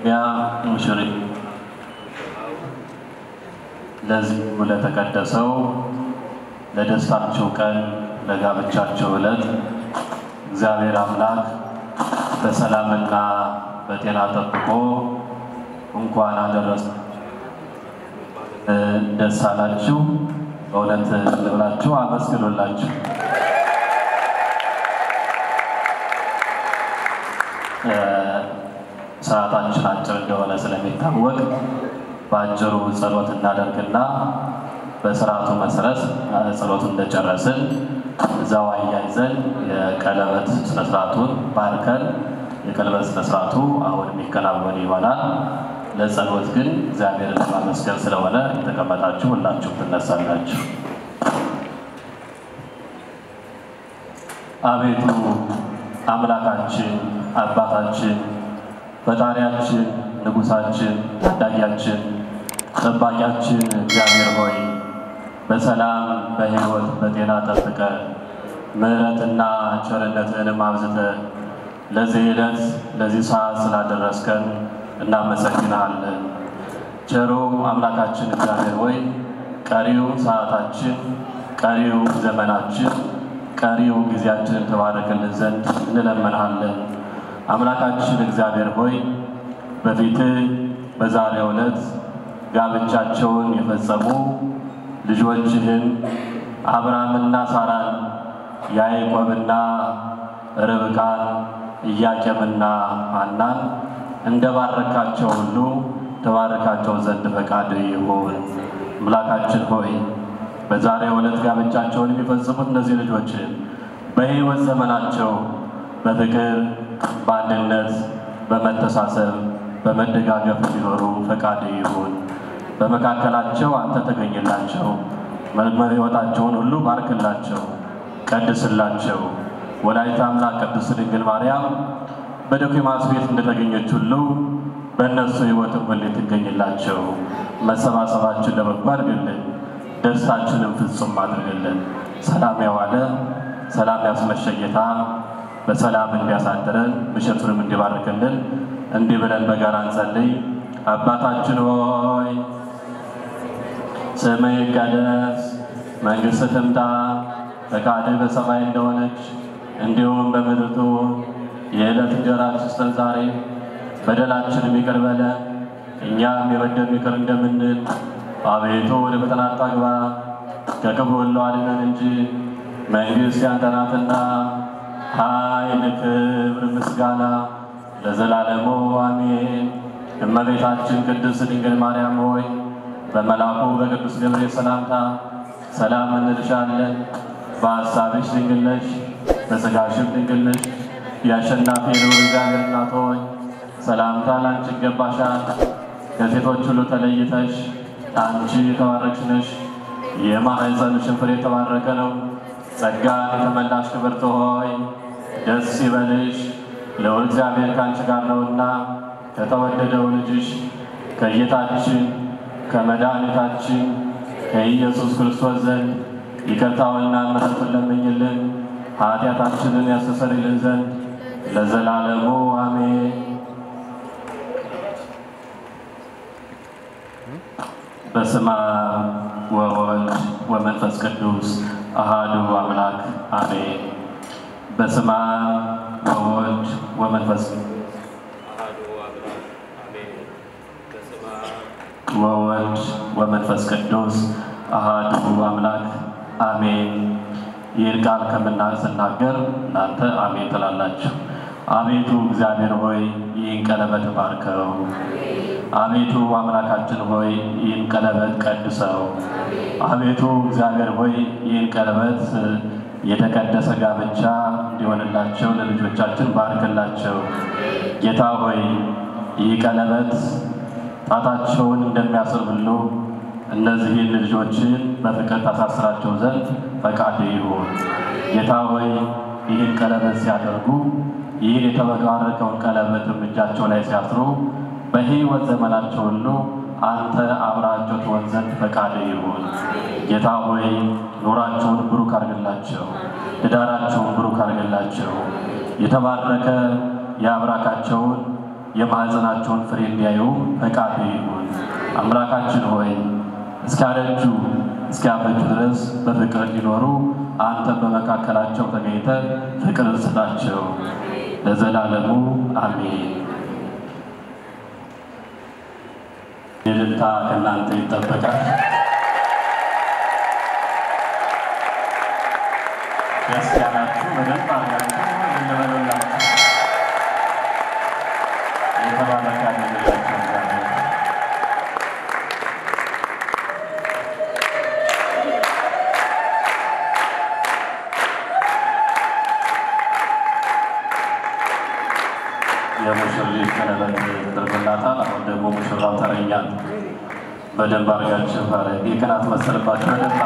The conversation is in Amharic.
يا مشري لازم ولا تقدسوا ለደስታቸው ቀን ለጋብቻቸው ዕለት እግዚአብሔር አምላክ በሰላምና በጤና ጠብቆ እንኳን አደረሰ ደስ አላችሁ በእውነት ልብላችሁ አመስግኑላችሁ ሰዓታችን አጭር እንደሆነ ስለሚታወቅ ባጭሩ ጸሎት እናደርግና በስርዓቱ መሰረት ጸሎቱን እንደጨረስን እዛው አያይዘን የቀለበት ስነ ስርዓቱን ባርከን የቀለበት ስነ ስርዓቱ አሁን የሚከናወን ይሆናል። ለጸሎት ግን እግዚአብሔርን ለማመስገን ስለሆነ የተቀመጣችሁ ሁላችሁ ትነሳላችሁ። አቤቱ አምላካችን አባታችን ፈጣሪያችን ንጉሳችን ታዳጊያችን ጠባቂያችን እግዚአብሔር ሆይ በሰላም በሕይወት በጤና ጠብቀ ምሕረትና ቸርነትህን አብዝተ ለዚህ ዕለት ለዚህ ሰዓት ስላደረስከን እናመሰግናለን። ቸሩ አምላካችን እግዚአብሔር ሆይ ቀሪው ሰዓታችን ቀሪው ዘመናችን ቀሪው ጊዜያችንን ተባረክልን ዘንድ እንለምናለን። አምላካችን እግዚአብሔር ሆይ በፊትህ በዛሬው ዕለት ጋብቻቸውን የፈጸሙ ልጆችህን አብርሃምና ሳራን ያዕቆብና ርብቃን ኢያቄምና ሐናን እንደባረካቸው ሁሉ ተባረካቸው ዘንድ ፈቃድ ይሁን። አምላካችን ሆይ በዛሬው ዕለት ጋብቻቸውን የሚፈጽሙት እነዚህ ልጆች በሕይወት ዘመናቸው በፍቅር በአንድነት በመተሳሰብ በመደጋገፍ እንዲኖሩ ፈቃድ ይሁን። በመካከላቸው አንተ ተገኝላቸው መልካም ሕይወታቸውን ሁሉ ባርክላቸው ቀድስላቸው። ወላዲተ አምላክ ቅድስት ድንግል ማርያም በዶኪማስ ቤት እንደተገኘች ሁሉ በእነሱ ሕይወትም ሁሉ ትገኝላቸው። መሰባሰባችን ለበጎ አድርግልን፣ ደስታችንን ፍጹም አድርግልን። ሰላም ያዋለ ሰላም ያስመሸ ጌታ በሰላም እንዲያሳድረን ምሽቱንም እንዲባርክልን እንዲህ ብለን በጋራ እንጸልይ። አባታችን ሆይ ስምህ ይቀደስ፣ መንግሥትህ ትምጣ፣ ፈቃድህ በሰማይ እንደሆነች እንዲሁም በምድር ትሁን። የዕለት እንጀራችንን ስጠን ዛሬ፣ በደላችንን ይቅር በለን እኛም የበደሉንን ይቅር እንደምንል፣ አቤቱ ወደ ፈተና አታግባን ከክፉ ሁሉ አድነን እንጂ መንግሥት ያንተ ናትና ኃይል፣ ክብር፣ ምስጋና ለዘላለሙ አሜን። እመቤታችን ቅድስት ድንግል ማርያም ሆይ በመልአኩ በቅዱስ ገብርኤል ሰላምታ ሰላም እንልሻለን። በሐሳብሽ ድንግል ነሽ፣ በሥጋሽም ድንግል ነሽ። የአሸናፊ ልዑል እግዚአብሔር እናት ሆይ ሰላምታ ላንቺ ይገባሻል። ከሴቶች ሁሉ ተለይተሽ አንቺ የተባረክሽ ነሽ፣ የማኅፀንሽም ፍሬ የተባረከ ነው። ጸጋን የተመላሽ ክብርት ሆይ ደስ ይበልሽ፣ ልዑል እግዚአብሔር ከአንቺ ጋር ነውና ከተወደደው ልጅሽ ከጌታችን ከመድኃኒታችን ከኢየሱስ ክርስቶስ ዘንድ ይቅርታውንና ምሕረቱን ለምኝልን ኃጢአታችንን ያስተሰርይልን ዘንድ ለዘላለሙ አሜን። በስመ አብ ወወልድ ወመንፈስ ቅዱስ አሐዱ አምላክ አሜን። በስመ አብ ወወልድ ወመንፈስ ወወልድ ወመንፈስ ቅዱስ አሐዱ አምላክ አሜን። ይህን ቃል ከምናስናገር እናንተ አሜን ትላላችሁ። አቤቱ እግዚአብሔር ሆይ ይህን ቀለበት ባርከው። አቤቱ አምላካችን ሆይ ይህን ቀለበት ቀድሰው። አቤቱ እግዚአብሔር ሆይ ይህን ቀለበት የተቀደሰ ጋብቻ እንዲሆንላቸው ለልጆቻችን ባርክላቸው። ጌታ ሆይ ይህ ቀለበት ጣታቸውን እንደሚያስር ሁሉ እነዚህን ልጆችን በፍቅር ታሳስራቸው ዘንድ ፈቃድ ይሁን። ጌታ ሆይ ይህን ቀለበት ሲያደርጉ ይህን የተባረከውን ቀለበት እጃቸው ላይ ሲያስሩ በሕይወት ዘመናቸው ሁሉ አንተ አብራቸው ትሆን ዘንድ ፈቃድ ይሁን። ጌታ ሆይ ኑራቸውን ብሩክ አድርግላቸው፣ ትዳራቸውን ብሩክ አድርግላቸው። የተባረከ የአብራካቸውን የማኅፀናቸውን ፍሬ እንዲያዩ ፈቃድ ይሁን። አምላካችን ሆይ እስካረጁ እስኪያበጁ ድረስ በፍቅር እንዲኖሩ አንተ በመካከላቸው ተገኝተህ ፍቅርን ስጣቸው ለዘላለሙ አሜን። የልልታ ከእናንተ ይጠበቃል። ክርስቲያናችሁ በደንብ አድርጋችሁ እንደበሉላችሁ የተባረከ ያደርግላችሁ። የሙሽሪት ቀለበት ተደርጎላታል። አሁን ደግሞ ሙሽራው ተረኛ በደንብ አድርጋችሁ የቀናት መሰልባችሁ በደንብ